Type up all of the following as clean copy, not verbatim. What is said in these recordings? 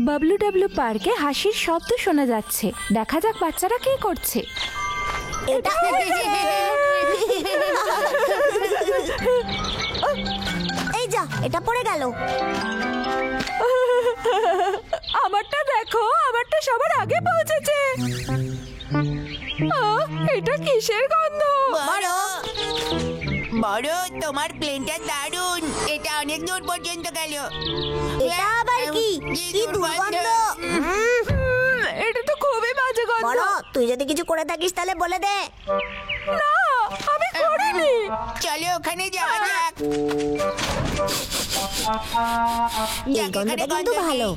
Bablu W পার্কে হাসির শব্দ শোনা যাচ্ছে। দেখা যাক বাচ্চারা কি করছে। এটা এই যা, এটা পড়ে গেল। আমারটা দেখো, আমারটা সবার আগে পৌঁছেছে। এটা কিসের গন্ধ? বড়, তোমার প্লেনটা দারুণ। এটা অনেক দূর পর্যন্ত গেল। এটা আবার কি? কি দুর্গন্ধ! এটা তো খুবই বাজে গন্ধ। বড়, তুই যদি কিছু করে থাকিস তাহলে বলে দে। না, আমি করিনি। চলো ওখানে যাওয়া যাক। এই গন্ধটা কিন্তু ভালো।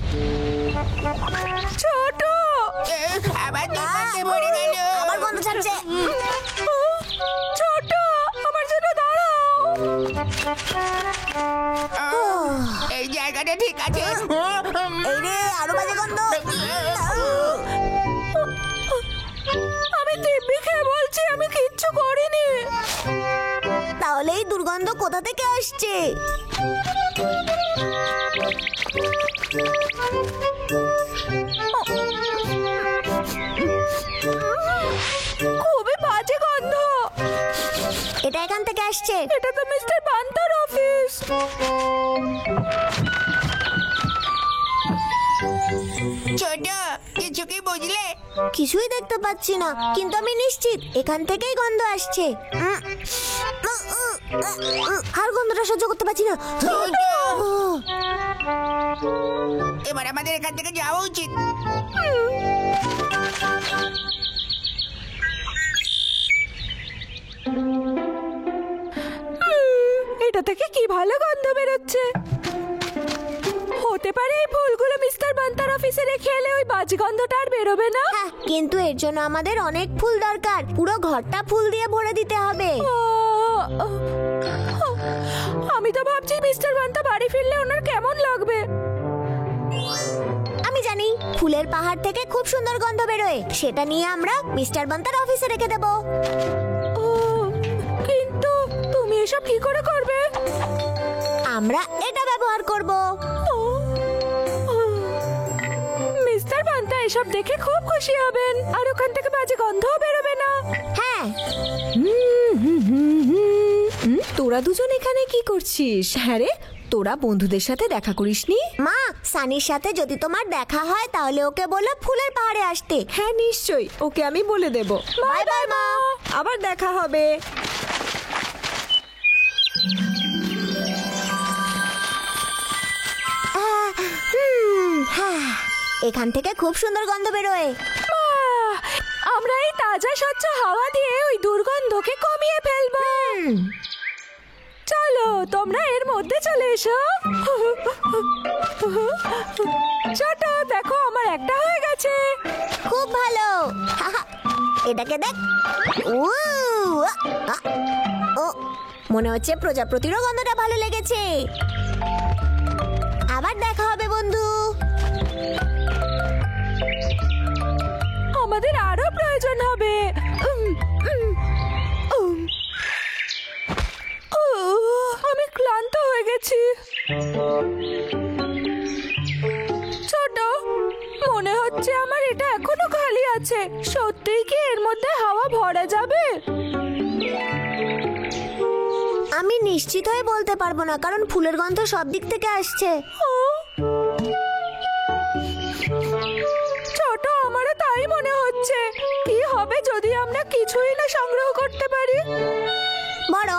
ছোট, আবার দুর্গন্ধে ভরে গেল। আবার গন্ধ ছাড়ছে। ছোট, আমার জন্য দাঁড়াও। এই জায়গাটা ঠিক আছে। এই রে, আরো বাজে গন্ধ। আমি দিব্যি খেয়ে বলছি, আমি কিচ্ছু করিনি। তাহলে এই দুর্গন্ধ কোথা থেকে আসছে? খুবই বাজে গন্ধ। এটা এখান থেকে আসছে। এটা তো মিস্টার পান্তার অফিস। ছোট, কিছু কি বুঝলে? কিছুই দেখতে পাচ্ছি না, কিন্তু আমি নিশ্চিত এখান থেকেই গন্ধ আসছে। আর গন্ধটা সহ্য করতে পারছি না। এবার আমাদের এখান থেকে যাওয়া উচিত। এটা থেকে কি ভালো গন্ধ বেরোচ্ছে। হতে পারে এই ফুলগুলো মিস্টার পান্তার অফিসে রেখে এলে ওই বাজে গন্ধটা আর বেরোবে না। হ্যাঁ, কিন্তু এর জন্য আমাদের অনেক ফুল দরকার। পুরো ঘরটা ফুল দিয়ে ভরে দিতে হবে। আমি তো ভাবছি মিস্টার পান্তা বাড়ি ফিরলে ওনার কেমন লাগবে। আমি জানি ফুলের পাহাড় থেকে খুব সুন্দর গন্ধ বেরোয়। সেটা নিয়ে আমরা মিস্টার বান্তার অফিসে রেখে দেব। কিন্তু তুমি এসব কি করে করবে? আমরা এটা ব্যবহার করব। মিস্টার পান্তা এসব দেখে খুব খুশি হবেন, আর ওখান থেকে বাজে গন্ধও বেরোবে না। হ্যাঁ, তোরা দুজন এখানে কি করছিস? হ্যাঁ রে, তোরা বন্ধুদের সাথে দেখা করিসনি? মা, সানির সাথে যদি তোমার দেখা হয় তাহলে ওকে বলো ফুলের পাহাড়ে আসতে। হ্যাঁ নিশ্চয়ই, ওকে আমি বলে দেব। বাই বাই মা। আবার দেখা হবে। এখান থেকে খুব সুন্দর গন্ধ বেরোয়। আমরা এই তাজা স্বচ্ছ হাওয়া দিয়ে ওই দুর্গন্ধকে কমিয়ে ফেলবো। চলো, তোমরা এর মধ্যে চলে এসো। ছোট, দেখো আমার একটা হয়ে গেছে। খুব ভালো। এটাকে দেখ। ও, মনে হচ্ছে প্রজাপতিরও গন্ধটা ভালো লেগেছে। আবার দেখা হবে বন্ধু। আমাদের আরো প্রয়োজন হবে। আমি ক্লান্ত হয়ে গেছি। ছোট, মনে হচ্ছে আমার এটা এখনো খালি আছে। সত্যিই কি এর মধ্যে হাওয়া ভরা যাবে? আমি নিশ্চিত হয়ে বলতে পারবো না, কারণ ফুলের গন্ধ সব দিক থেকে আসছে। ছোট, আমারও তাই মনে হচ্ছে। কি হবে যদি আমরা কিছুই না সংগ্রহ করতে পারি? বড়,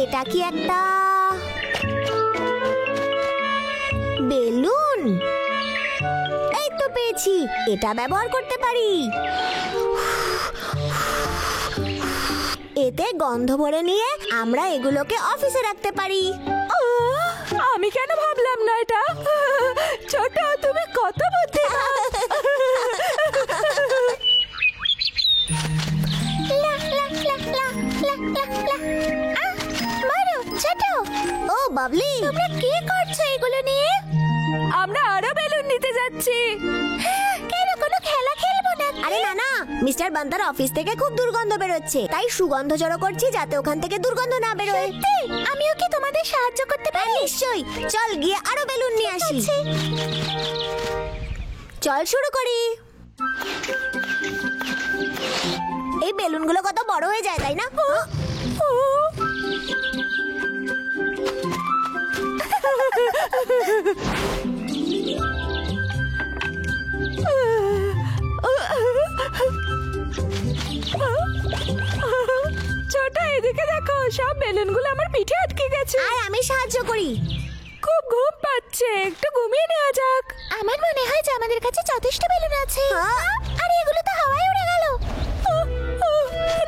এটা কি একটা বেলুন? এই তো পেয়েছি, এটা ব্যবহার করতে পারি। এতে গন্ধ ভরে নিয়ে আমরা এগুলোকে অফিসে রাখতে পারি। আমি কেন ভাবলাম না এটা? ছোট, তুমি কত বুদ্ধিমান। ছোট, ও বাবলি, তোমরা কি করছো এগুলো নিয়ে? আমরা আরো বেলুন নিতে যাচ্ছি। কেন, কোনো খেলা খেলবো না? আরে না না, মিস্টার বান্তার অফিস থেকে খুব দুর্গন্ধ বেরোচ্ছে, তাই সুগন্ধ জড়ো করছি যাতে ওখান থেকে দুর্গন্ধ না বেরোয়। আমিও কি তোমাদের সাহায্য করতে পারি? নিশ্চয়ই, চল গিয়ে আরো বেলুন নিয়ে আসি। চল শুরু করি। এই বেলুনগুলো কত বড় হয়ে যায়, তাই না? ছোট, এদিকে দেখো, সব বেলুনগুলো আমার পিঠে আটকে গেছে। আর আমি সাহায্য করি। খুব ঘুম পাচ্ছে, একটু ঘুমিয়ে নেওয়া যাক। আমার মনে হয় যে আমাদের কাছে যথেষ্ট বেলুন আছে। আর এগুলো তো হাওয়ায় উড়ে গেল।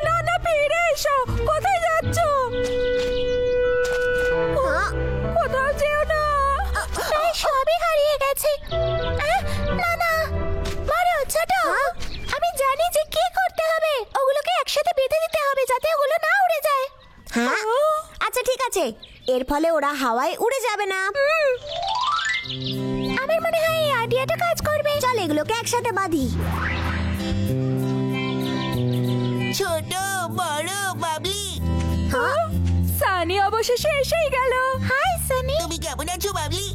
না না, ফিরে এসো। কোথায় যাচ্ছ? কোথাও যেও না। সবই হারিয়ে গেছে। না না, মারো ছোট। আমি জানি যে কি করতে হবে। ওগুলোকে একসাথে বেঁধে দিতে হবে যাতে ওগুলো না উড়ে যায়। হ্যাঁ, আচ্ছা ঠিক আছে। এর ফলে ওরা হাওয়ায় উড়ে যাবে না। আমার মনে হয় এই আইডিয়াটা কাজ করবে। চল এগুলোকে একসাথে বাঁধি। ছোট বড় বাবলি, সানি অবশেষে এসেই গেল। হাই সানি। তুমি কেমন আছো বাবলি?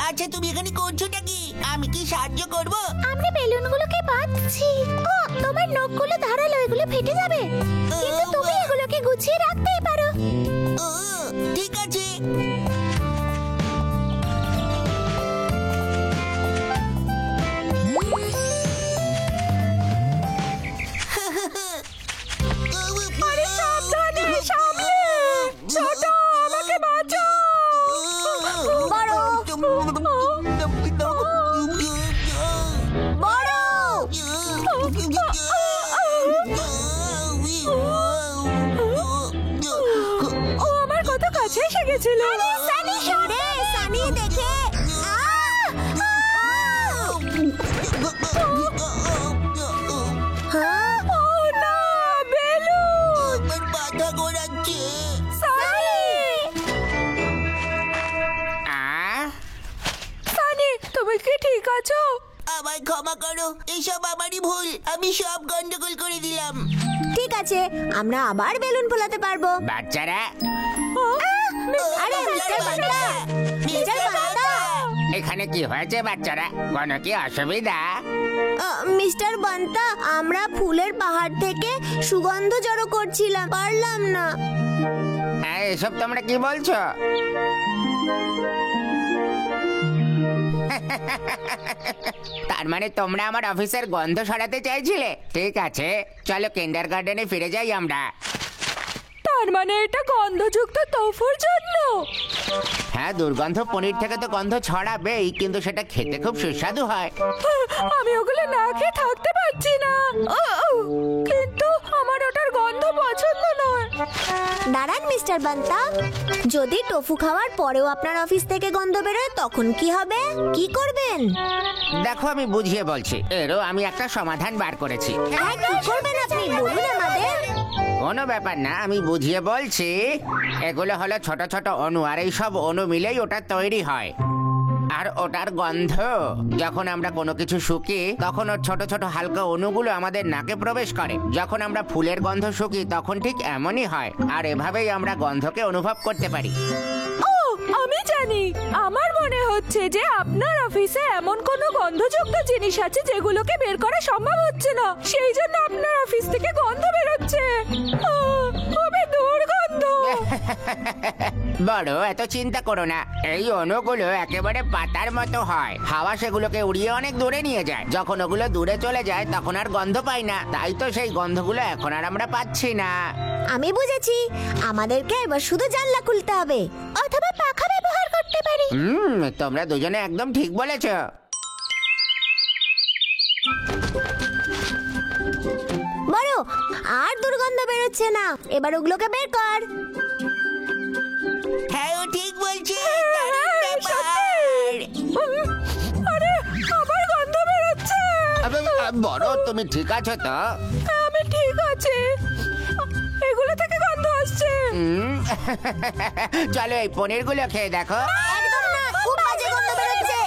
আচ্ছা, তুমি এখানে করছোটা কি? আমি কি সাহায্য করব? আমরা বেলুনগুলোকে বাঁধছি। ও, তোমার নখগুলো ধারালো, এগুলো ফেটে যাবে। কিন্তু তুমি এগুলোকে গুছিয়ে রাখতেই পারো। ও, ঠিক আছে। আরে সাবধানে, সামনে। ছোট, আমাকে বাঁচাও। বড় বড়। ও আমার কত কাছে এসে গেছিল। সানি সরে, সানি দেখে। হ্যাঁ, ও না, বেলুন। আমার মাথা ঘোরাচ্ছে। সানি, সানি, তুমি কি ঠিক আছো? আমায় ক্ষমা করো, এসব আমারই ভুল। আমি সব গন্ডগোল করে দিলাম। ঠিক আছে, আমরা আবার বেলুন ফোলাতে পারবো। বাচ্চারা, আরে মিস্টার বান্তা, মিস্টার বান্তা। এখানে কি হয়েছে বাচ্চারা? কোনো কি অসুবিধা? মিস্টার বান্তা, আমরা ফুলের পাহাড় থেকে সুগন্ধ জড়ো করছিলাম, পারলাম না। এসব তোমরা কি বলছো? তার মানে তোমরা আমার অফিসের গন্ধ সরাতে চাইছিলে? ঠিক আছে, চলো কিন্ডার গার্ডেনে ফিরে যাই আমরা। তার মানে এটা গন্ধযুক্ত তোফুর জন্য? হ্যাঁ, দুর্গন্ধ পনির থেকে তো গন্ধ ছড়াবেই, কিন্তু সেটা খেতে খুব সুস্বাদু হয়। আমি ওগুলো না খেয়ে থাকতে পারছি না। কিন্তু আমার ওটার গন্ধ পছন্দ নয়। দাঁড়ান মিস্টার বান্তা, যদি টোফু খাওয়ার পরেও আপনার অফিস থেকে গন্ধ বেরোয় তখন কি হবে? কি করবেন? দেখো, আমি বুঝিয়ে বলছি। এরও আমি একটা সমাধান বার করেছি। হ্যাঁ, কি করবেন আপনি বলুন আমাদের। কোনো ব্যাপার না, আমি বুঝিয়ে বলছি। এগুলো হলো ছোট ছোট অণু, আর এই সব অণু মিলেই ওটা তৈরি হয়। আর ওটার গন্ধ, যখন আমরা কোনো কিছু শুকি তখন ওর ছোট ছোট হালকা অণুগুলো আমাদের নাকে প্রবেশ করে। যখন আমরা ফুলের গন্ধ শুকি তখন ঠিক এমনই হয়। আর এভাবেই আমরা গন্ধকে অনুভব করতে পারি। ও, আমি জানি। আমার মনে হচ্ছে যে আপনার অফিসে এমন কোনো গন্ধযুক্ত জিনিস আছে যেগুলোকে বের করা সম্ভব হচ্ছে না, সেই জন্য আপনার অফিস থেকে গন্ধ বেরোচ্ছে। খুবই দুর্গন্ধ। বড়, এত চিন্তা করো না। এই অণুগুলো একেবারে পাতার মতো হয়। হাওয়া সেগুলোকে উড়িয়ে অনেক দূরে নিয়ে যায়। যখন ওগুলো দূরে চলে যায় তখন আর গন্ধ পাই না। তাই তো সেই গন্ধগুলো এখন আর আমরা পাচ্ছি না। আমি বুঝেছি, আমাদেরকে এবার শুধু জানলা খুলতে হবে অথবা পাখা ব্যবহার করতে পারি। তোমরা দুজনে একদম ঠিক বলেছো। বড়, আর দুর্গন্ধ বেরোচ্ছে না, এবার ওগুলোকে বের কর। হ্যাঁ, ও ঠিক বলছে। আরে, আমার গন্ধ বেরোচ্ছে। বড়, তুমি ঠিক আছো তো? আমি ঠিক আছি। এগুলো থেকে গন্ধ আসছে। চলো এই পনিরগুলো খেয়ে দেখো। একদম না, খুব বাজে গন্ধ বেরোচ্ছে।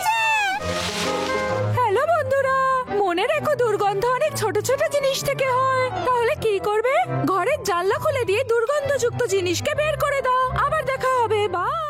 হ্যালো বন্ধুরা, মনে মনে রেখো দুর্গন্ধ অনেক ছোট ছোট জিনিস থেকে হয়। তাহলে কি করবে? ঘরের জানলা খুলে দিয়ে দুর্গন্ধযুক্ত জিনিসকে বের করে দাও। আবার দেখা হবে, বাই।